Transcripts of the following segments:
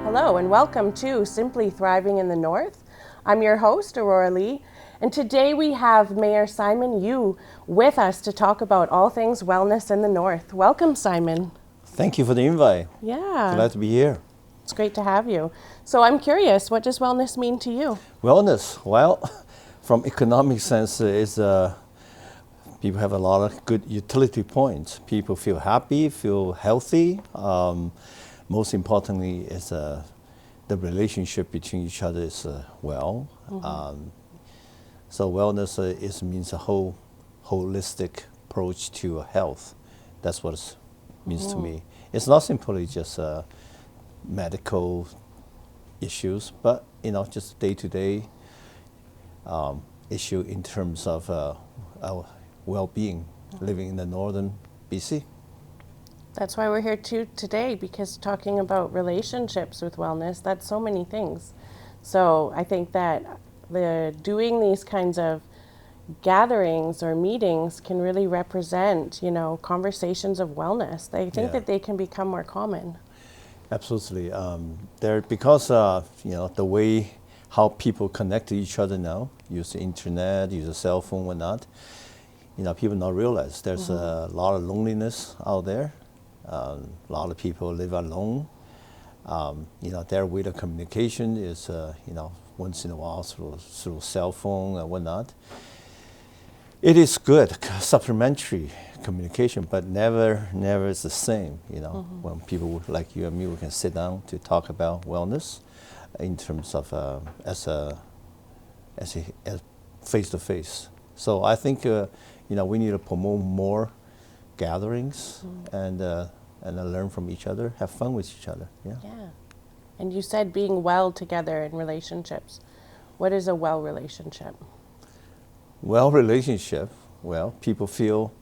Hello and welcome to Simply Thriving in the North. I'm your host, Aurora Leigh, and today we have Mayor Simon Yu with us to talk about all things wellness in the North. Welcome, Simon. Thank you for the invite. Yeah, Glad to be here. it's great to have you. So I'm curious, what does wellness mean to you? Wellness, well, from economic sense, people have a lot of good utility points. People feel happy, feel healthy. Most importantly, is the relationship between each other is well. So wellness means a holistic approach to health. That's what it means to me. It's not simply just medical issues, but just day-to-day issue in terms of our well-being living in the northern BC. That's why we're here today, because talking about relationships with wellness, that's so many things. So I think that doing these kinds of gatherings or meetings can really represent, conversations of wellness. I think that they can become more common. Absolutely. Because the way how people connect to each other now, use the internet, use a cell phone, whatnot. People not realize there's a lot of loneliness out there. A lot of people live alone. Their way of communication is, once in a while through cell phone and whatnot. It is good, supplementary communication, but never is the same. When people like you and me, we can sit down to talk about wellness, in terms of as face to face. So I think we need to promote more gatherings and learn from each other, have fun with each other. Yeah. And you said being well together in relationships. What is a well relationship? Well, relationship, people feel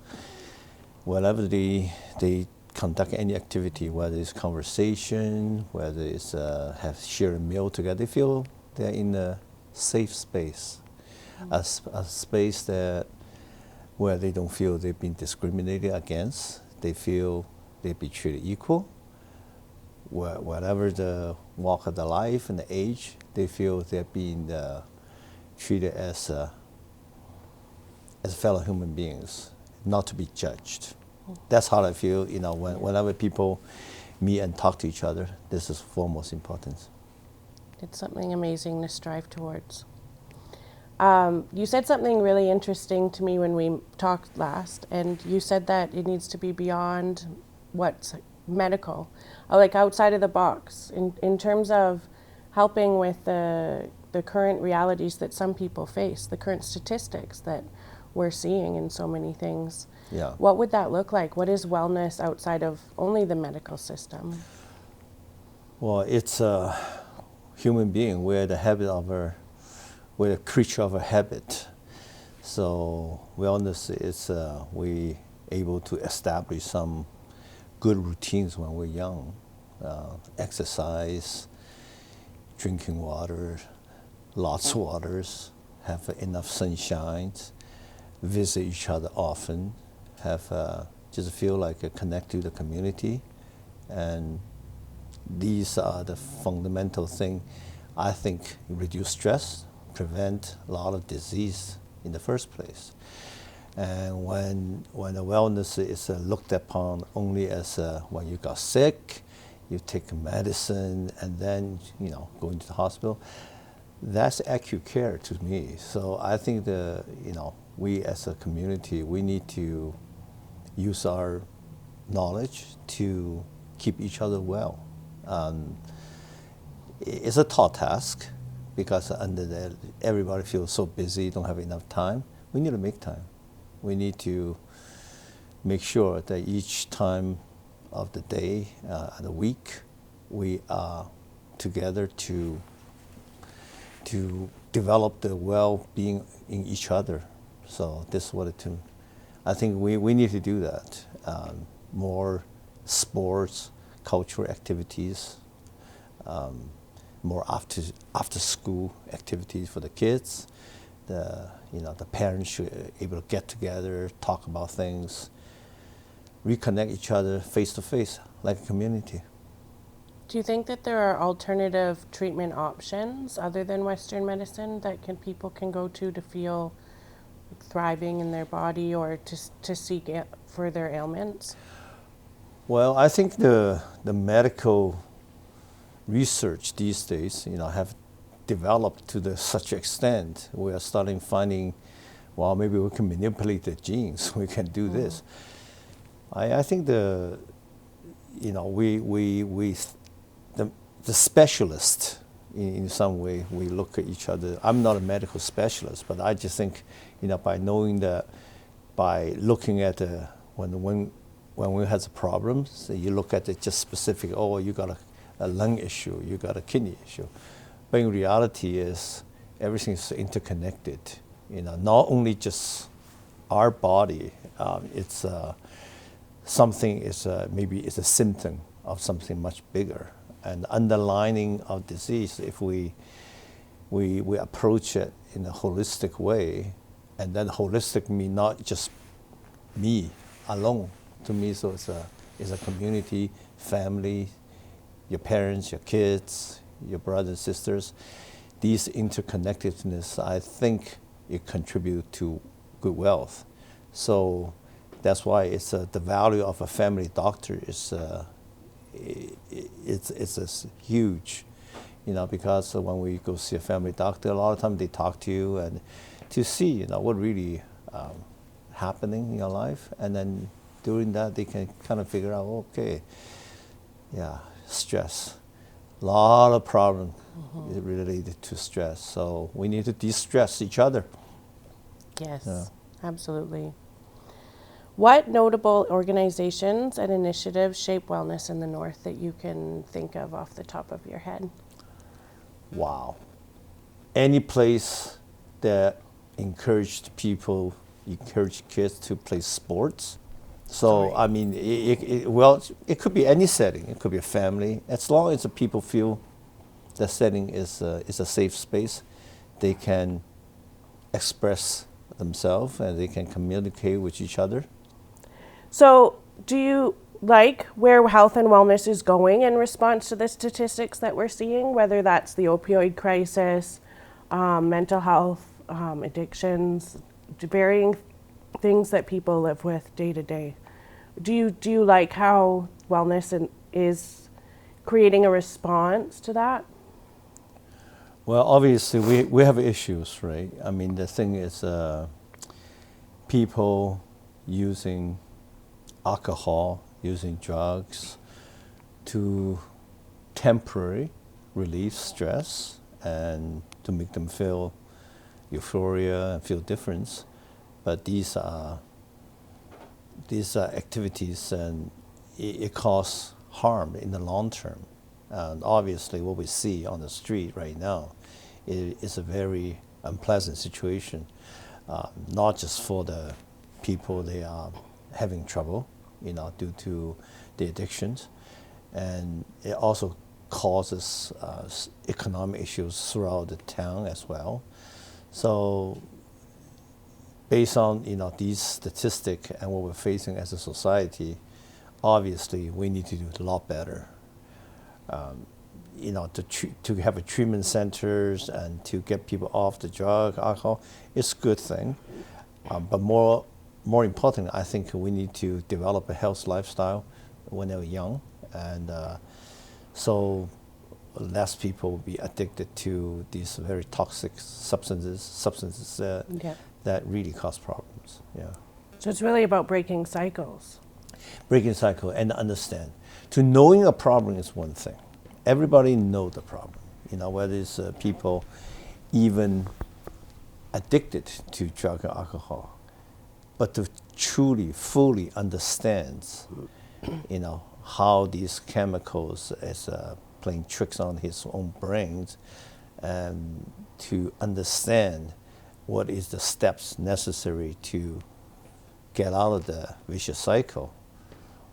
whenever they conduct any activity, whether it's conversation, whether it's share a meal together, they feel they're in a safe space, a space where they don't feel they've been discriminated against. They feel they be treated equal. Whatever the walk of the life and the age, they feel they're being treated as fellow human beings, not to be judged. That's how I feel. Whenever people meet and talk to each other, this is foremost important. It's something amazing to strive towards. You said something really interesting to me when we talked last, and you said that it needs to be beyond what's medical, like outside of the box, in terms of helping with the current realities that some people face, the current statistics that we're seeing in so many things. Yeah. What would that look like? What is wellness outside of only the medical system? Well, it's a human being. We're a creature of a habit. So wellness is we able to establish some good routines when we're young. Exercise, drinking water, lots of waters, have enough sunshine, visit each other often, have just feel like a connect to the community. And these are the fundamental thing. I think reduce stress, prevent a lot of disease in the first place. And when the wellness is looked upon only as when you got sick, you take medicine and then go into the hospital, that's acute care to me. So I think we as a community, we need to use our knowledge to keep each other well. It's a tall task, because everybody feels so busy, don't have enough time. We need to make time. We need to make sure that each time of the day, the week, we are together to develop the well-being in each other. So this is what I think we need to do that. More sports, cultural activities, more after school activities for the kids. The parents should able to get together, talk about things, reconnect each other face to face like a community. Do you think that there are alternative treatment options other than Western medicine that people can go to feel thriving in their body or to seek for their ailments? Well, I think the medical research these days, have developed to such extent we are starting finding, well, maybe we can manipulate the genes. We can do this. I think the specialist, in some way, we look at each other. I'm not a medical specialist, but I just think, by knowing that, by looking at when we have a problem, so you look at it just specific. Oh, you got a lung issue, you got a kidney issue, but in reality, is everything is interconnected. Not only just our body. It's something is maybe it's a symptom of something much bigger. And underlining of disease, if we approach it in a holistic way, and then holistic mean not just me alone. To me, so it's a community, family, your parents, your kids, your brothers and sisters. These interconnectedness, I think, it contributes to good wealth. So that's why it's the value of a family doctor is. It's huge, because when we go see a family doctor, a lot of times they talk to you and to see, what really happening in your life, and then during that they can kind of figure out, okay, yeah, stress, a lot of problem is related to stress, so we need to de-stress each other. Yes, Yeah. absolutely. What notable organizations and initiatives shape wellness in the North that you can think of off the top of your head? Wow. Any place that encouraged kids to play sports. So, Sorry. I mean, it could be any setting. It could be a family. As long as the people feel the setting is a safe space, they can express themselves and they can communicate with each other. So, do you like where health and wellness is going in response to the statistics that we're seeing, whether that's the opioid crisis, mental health, addictions, varying things that people live with day to day? Do you like how wellness is creating a response to that? Well, obviously, we have issues, right? I mean, the thing is, people using alcohol, using drugs to temporarily relieve stress and to make them feel euphoria and feel difference. But these are activities, and it causes harm in the long term. And obviously, what we see on the street right now is a very unpleasant situation, not just for the people they are having trouble, due to the addictions, and it also causes economic issues throughout the town as well. So, based on these statistics and what we're facing as a society, obviously we need to do a lot better. To have a treatment centers and to get people off the drug, alcohol, it's a good thing. But more important, I think we need to develop a health lifestyle when they're young, and so less people will be addicted to these very toxic substances that really cause problems. Yeah. So it's really about breaking cycles. Breaking cycle and understand. To knowing a problem is one thing. Everybody knows the problem. Whether it's people even addicted to drug or alcohol. But to truly, fully understand, how these chemicals is playing tricks on his own brains, and to understand what is the steps necessary to get out of the vicious cycle.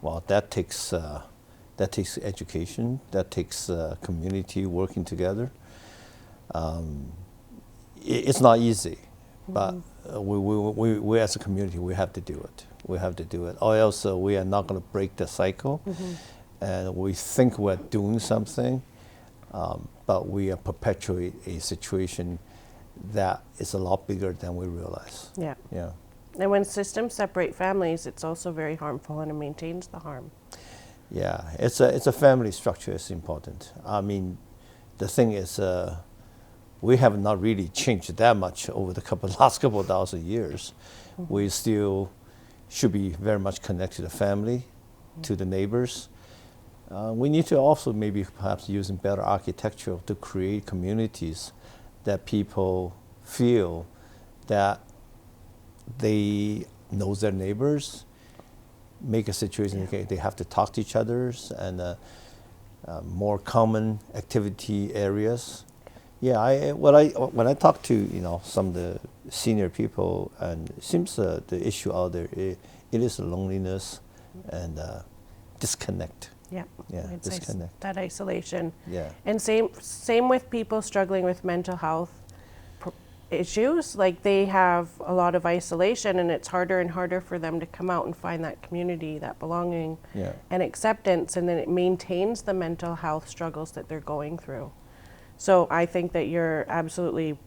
Well, that takes education. That takes community working together. It's not easy, but we as a community, we have to do it. We have to do it, or else we are not going to break the cycle. and we think we're doing something, but we perpetuate a situation that is a lot bigger than we realize. Yeah. Yeah. And when systems separate families, it's also very harmful and it maintains the harm. Yeah, it's a family structure is important. I mean, the thing is, we have not really changed that much over the last couple of thousand years. Mm-hmm. We still should be very much connected to the family, mm-hmm. to the neighbors. We need to also maybe perhaps using better architecture to create communities that people feel that they know their neighbors, make a situation okay, they have to talk to each other, and more common activity areas. Yeah, when I talk to some of the senior people, and it seems the issue out there it is loneliness and disconnect. Yeah, it's disconnect. That isolation. Yeah, and same with people struggling with mental health issues. Like they have a lot of isolation, and it's harder and harder for them to come out and find that community, that belonging, and acceptance, and then it maintains the mental health struggles that they're going through. So I think that you're absolutely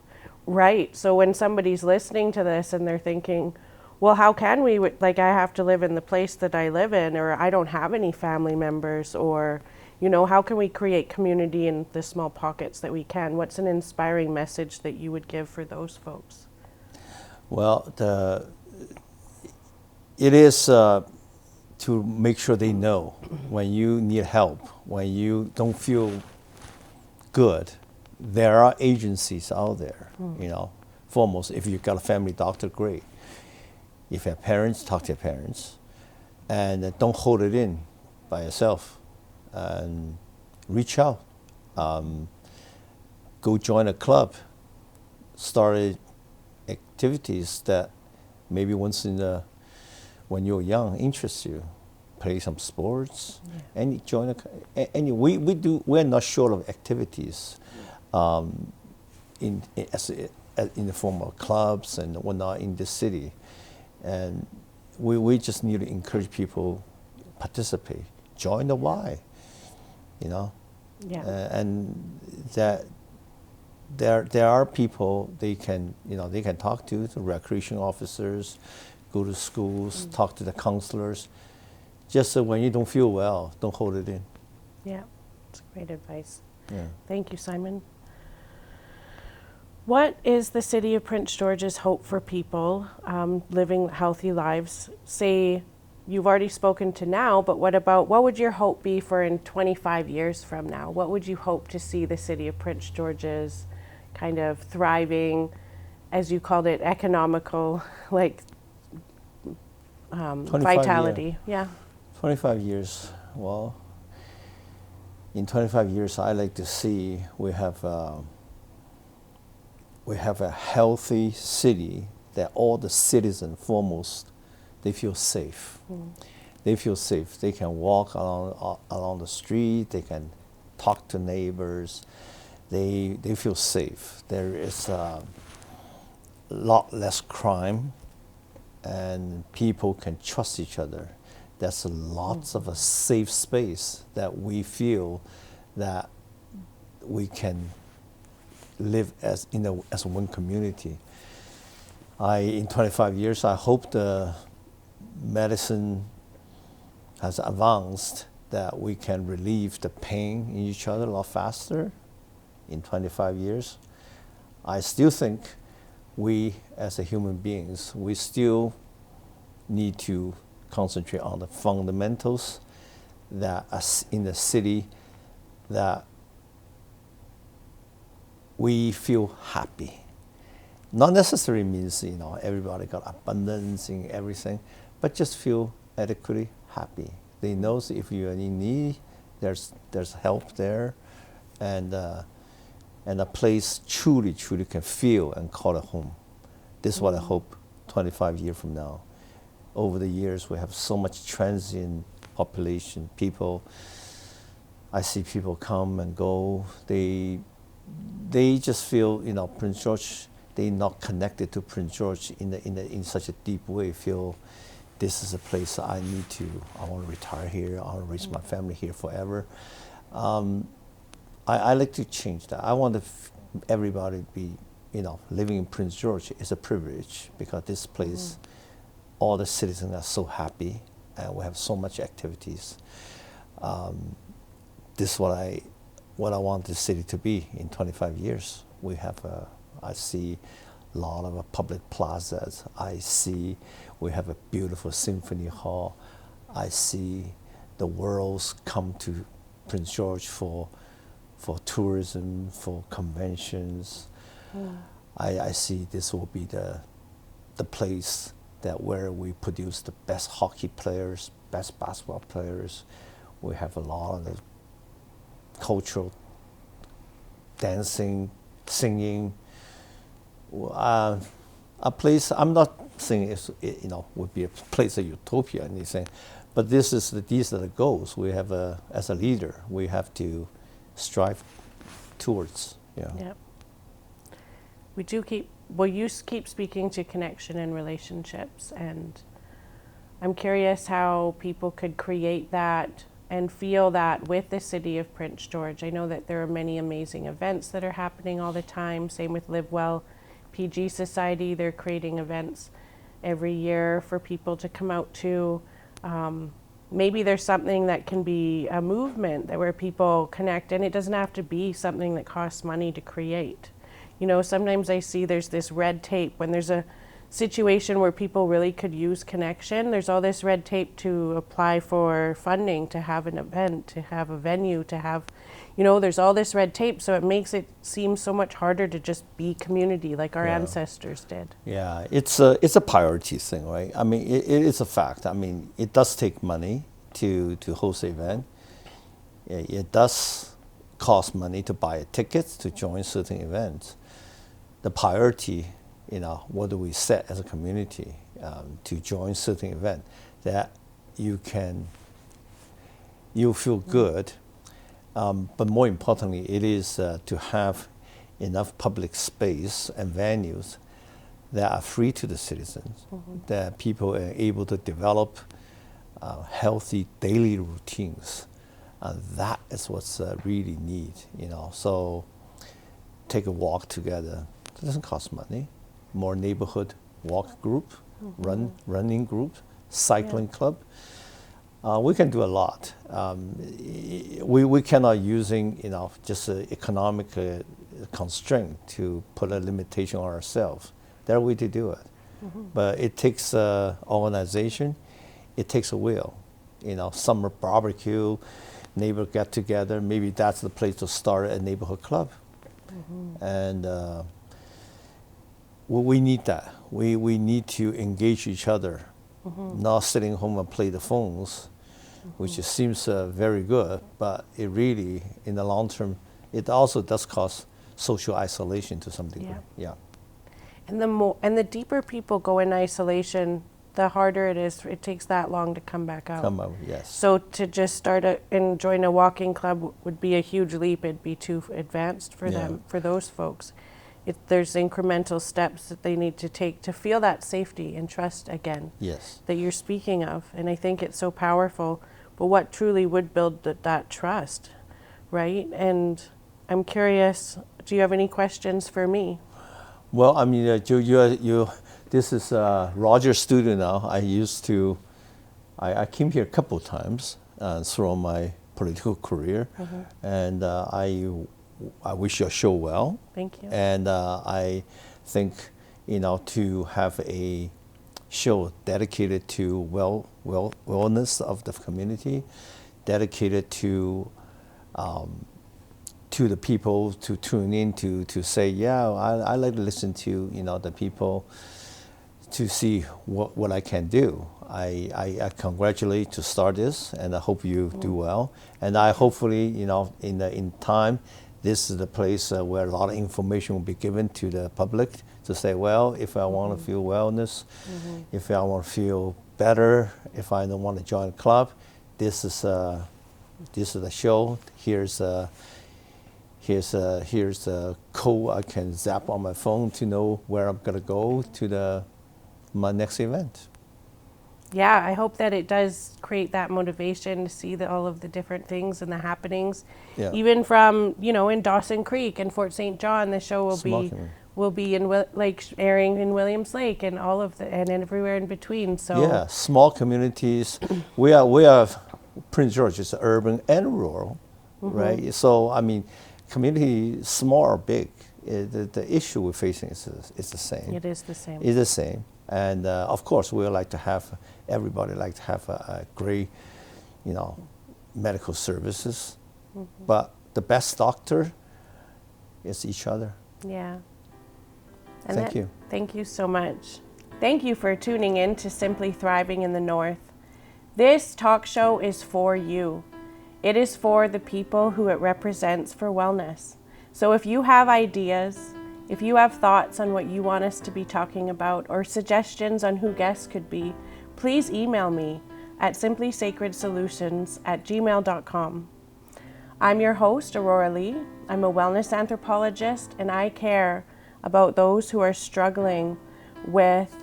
right. So when somebody's listening to this and they're thinking, well, how can we, like, I have to live in the place that I live in, or I don't have any family members, or, how can we create community in the small pockets that we can? What's an inspiring message that you would give for those folks? Well, it is to make sure they know when you need help, when you don't feel good, there are agencies out there, foremost, if you've got a family doctor, great. If you have parents, talk to your parents, and don't hold it in by yourself, and reach out. Go join a club, start activities that maybe when you're young interest you. Play some sports, and join we're not short of activities, in the form of clubs and whatnot in the city. And we just need to encourage people participate, join the Y, and that there are people they can talk to the recreation officers, go to schools, talk to the counselors. Just so when you don't feel well, don't hold it in. Yeah, that's great advice. Yeah. Thank you, Simon. What is the City of Prince George's hope for people living healthy lives? Say, you've already spoken to now, but what would your hope be for in 25 years from now? What would you hope to see the City of Prince George's kind of thriving, as you called it, economical, like vitality? Yeah. 25 years, well, in 25 years, I like to see we have a healthy city that all the citizens, foremost, they feel safe. They feel safe. They can walk along the street. They can talk to neighbors. They feel safe. There is a lot less crime, and people can trust each other. That's lots of a safe space that we feel that we can live as one community. In 25 years, I hope the medicine has advanced that we can relieve the pain in each other a lot faster in 25 years. I still think we as a human beings, we still need to concentrate on the fundamentals that in the city that we feel happy. Not necessarily means everybody got abundance in everything, but just feel adequately happy. They know if you're in need, there's help there, and a place truly can feel and call it home. This is what I hope 25 years from now. Over the years, we have so much transient population, people. I see people come and go. They just feel, Prince George, they're not connected to Prince George in such a deep way. Feel this is a place I want to retire here. I want to raise my family here forever. I like to change that. I want everybody to be, living in Prince George is a privilege because this place, all the citizens are so happy and we have so much activities. This is what I want the city to be in 25 years. I see a lot of public plazas. I see we have a beautiful symphony hall. I see the worlds come to Prince George for tourism, for conventions. I see this will be the place where we produce the best hockey players, best basketball players. We have a lot of the cultural dancing, singing. A place, I'm not saying it would be a place of utopia or anything, but these are the goals we have. As a leader, we have to strive towards. Yep. You keep speaking to connection and relationships, and I'm curious how people could create that and feel that with the city of Prince George. I know that there are many amazing events that are happening all the time. Same with Live Well PG Society. They're creating events every year for people to come out to. Maybe there's something that can be a movement where people connect, and it doesn't have to be something that costs money to create. Sometimes I see there's this red tape when there's a situation where people really could use connection. There's all this red tape to apply for funding, to have an event, to have a venue, to have, there's all this red tape. So it makes it seem so much harder to just be community like our ancestors did. Yeah, it's a priority thing, right? I mean, it is a fact. I mean, it does take money to host an event. It does cost money to buy a ticket to join certain events. The priority, what do we set as a community to join certain event that you feel good, but more importantly, it is to have enough public space and venues that are free to the citizens, that people are able to develop healthy daily routines. That is what's really need, So take a walk together. It doesn't cost money. More neighborhood walk group, running group, cycling club. We can do a lot. We cannot using just an economic constraint to put a limitation on ourselves. There are ways to do it, but it takes organization. It takes a will. Summer barbecue, neighbor get together. Maybe that's the place to start a neighborhood club, and. We need that. We need to engage each other, not sitting home and play the phones, which seems very good, but it really, in the long term, it also does cause social isolation to some degree. Yeah. And the deeper people go in isolation, the harder it is. It takes that long to come back out. Yes. So to just and join a walking club would be a huge leap. It'd be too advanced for them, for those folks. There's incremental steps that they need to take to feel that safety and trust again. Yes. That you're speaking of, and I think it's so powerful. But what truly would build that trust, right? And I'm curious. Do you have any questions for me? Well, I mean, you. This is Roger's studio now. I came here a couple of times through my political career, and I wish your show well. Thank you. And I think, to have a show dedicated to wellness of the community, dedicated to the people to tune in to say, I like to listen to the people to see what I can do. I congratulate to start this, and I hope you do well. And I hopefully, in time, this is the place where a lot of information will be given to the public to say, well, if I want to feel wellness, if I want to feel better, if I don't want to join a club, this is the show. Here's a code I can zap on my phone to know where I'm gonna go to my next event. Yeah, I hope that it does create that motivation to see all of the different things and the happenings. Yeah. Even from, in Dawson Creek and Fort St. John, the show Small community. will be in airing in Williams Lake and all of and everywhere in between. So Yeah, small communities. we are Prince George is urban and rural, right? So I mean, community small or big, the issue we're facing is the same. it is the same. It's the same, and of course we would like to have everybody like to have a great, medical services, but the best doctor is each other. Yeah. Thank you. Thank you so much. Thank you for tuning in to Simply Thriving in the North. This talk show is for you. It is for the people who it represents for wellness. So if you have ideas, if you have thoughts on what you want us to be talking about or suggestions on who guests could be, please email me at simplysacredsolutions@gmail.com. I'm your host, Aurora Leigh. I'm a wellness anthropologist, and I care about those who are struggling with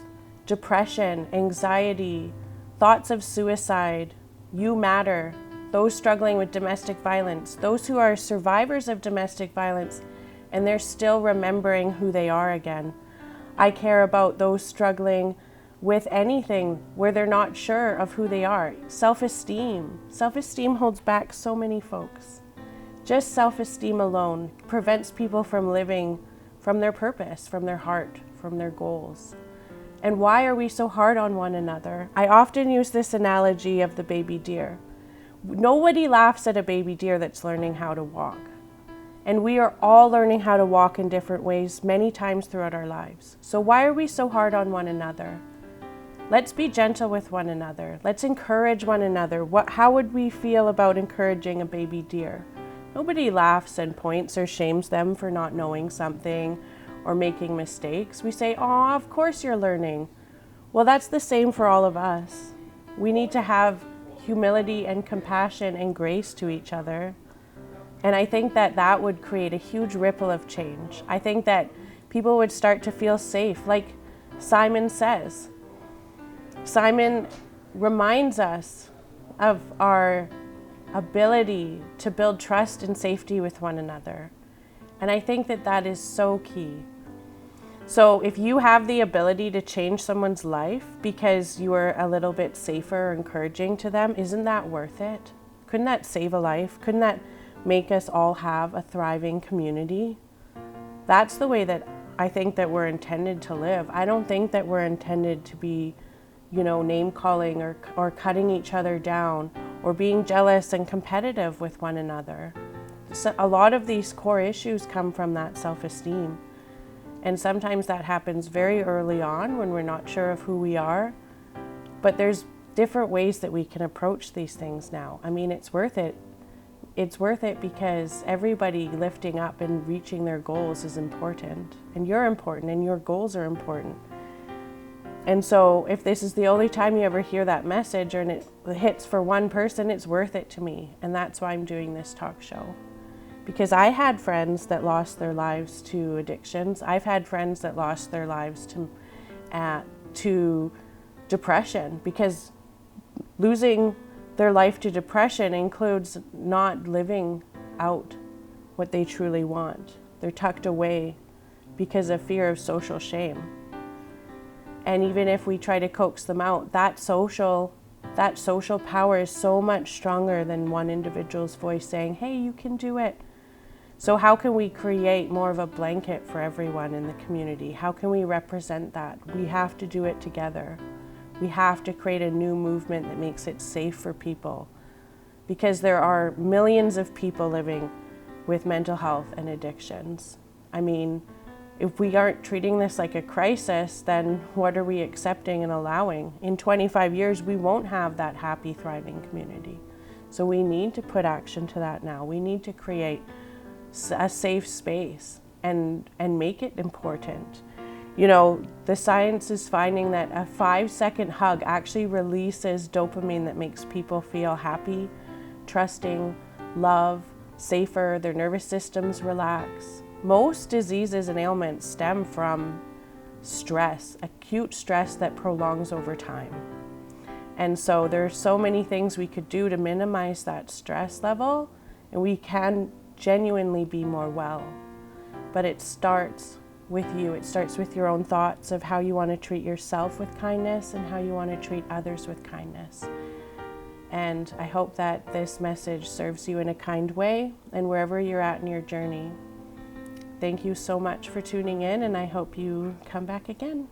depression, anxiety, thoughts of suicide. You matter. Those struggling with domestic violence, those who are survivors of domestic violence, and they're still remembering who they are again. I care about those struggling with anything where they're not sure of who they are. Self-esteem. Self-esteem holds back so many folks. Just self-esteem alone prevents people from living from their purpose, from their heart, from their goals. And why are we so hard on one another? I often use this analogy of the baby deer. Nobody laughs at a baby deer that's learning how to walk. And we are all learning how to walk in different ways many times throughout our lives. So why are we so hard on one another? Let's be gentle with one another. Let's encourage one another. How would we feel about encouraging a baby deer? Nobody laughs and points or shames them for not knowing something or making mistakes. We say, "Oh, of course you're learning." Well, that's the same for all of us. We need to have humility and compassion and grace to each other. And I think that would create a huge ripple of change. I think that people would start to feel safe, like Simon says. Simon reminds us of our ability to build trust and safety with one another. And I think that is so key. So if you have the ability to change someone's life because you are a little bit safer or encouraging to them, isn't that worth it? Couldn't that save a life? Couldn't that make us all have a thriving community? That's the way that I think that we're intended to live. I don't think that we're intended to be, name calling or cutting each other down or being jealous and competitive with one another. So a lot of these core issues come from that self-esteem. And sometimes that happens very early on when we're not sure of who we are. But there's different ways that we can approach these things now. I mean, it's worth it. It's worth it because everybody lifting up and reaching their goals is important. And you're important and your goals are important. And so if this is the only time you ever hear that message and it hits for one person, it's worth it to me. And that's why I'm doing this talk show. Because I had friends that lost their lives to addictions. I've had friends that lost their lives to depression, because losing their life to depression includes not living out what they truly want. They're tucked away because of fear of social shame. And even if we try to coax them out, that social power is so much stronger than one individual's voice saying, "Hey, you can do it." So how can we create more of a blanket for everyone in the community? How can we represent that? We have to do it together. We have to create a new movement that makes it safe for people, because there are millions of people living with mental health and addictions. I mean, if we aren't treating this like a crisis, then what are we accepting and allowing? In 25 years, we won't have that happy, thriving community. So we need to put action to that now. We need to create a safe space and make it important. The science is finding that a 5-second hug actually releases dopamine that makes people feel happy, trusting, love, safer, their nervous systems relax. Most diseases and ailments stem from stress, acute stress that prolongs over time. And so there's so many things we could do to minimize that stress level, and we can genuinely be more well. But it starts with you. It starts with your own thoughts of how you want to treat yourself with kindness and how you want to treat others with kindness. And I hope that this message serves you in a kind way and wherever you're at in your journey. Thank you so much for tuning in, and I hope you come back again.